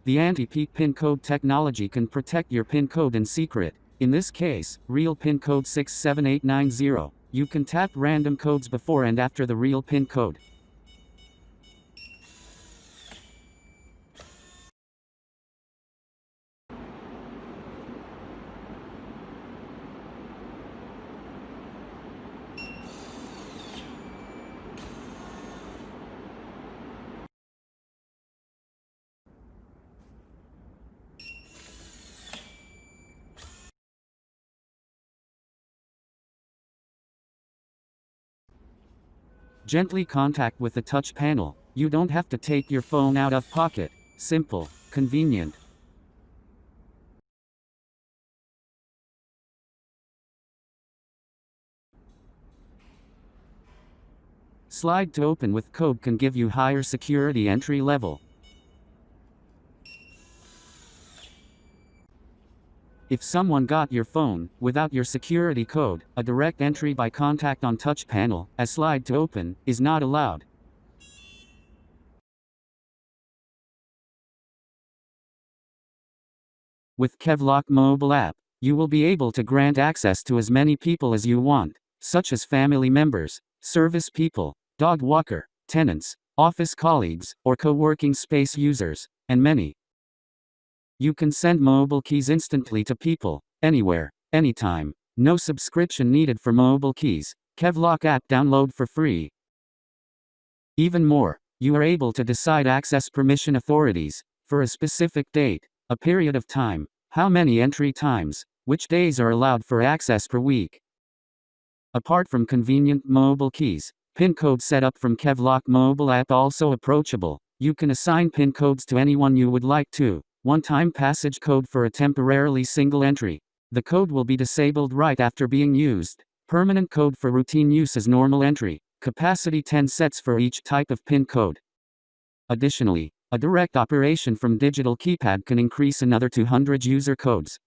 The anti-peek pin code technology can protect your pin code in secret. In this case, real pin code 67890. You can tap random codes before and after the real pin code. Gently contact with the touch panel. You don't have to take your phone out of pocket. Simple, convenient. Slide to open with code can give you higher security entry level. If someone got your phone without your security code, a direct entry by contact on touch panel, as slide to open, is not allowed. With Kevlock mobile app, you will be able to grant access to as many people as you want, such as family members, service people, dog walker, tenants, office colleagues, or co-working space users, and many. You can send mobile keys instantly to people, anywhere, anytime. No subscription needed for mobile keys. Kevlock app download for free. Even more, you are able to decide access permission authorities, for a specific date, a period of time, how many entry times, which days are allowed for access per week. Apart from convenient mobile keys, pin code setup from Kevlock mobile app also approachable. You can assign pin codes to anyone you would like to. One-time passage code for a temporarily single entry. The code will be disabled right after being used. Permanent code for routine use as normal entry. Capacity 10 sets for each type of pin code. Additionally, a direct operation from digital keypad can increase another 200 user codes.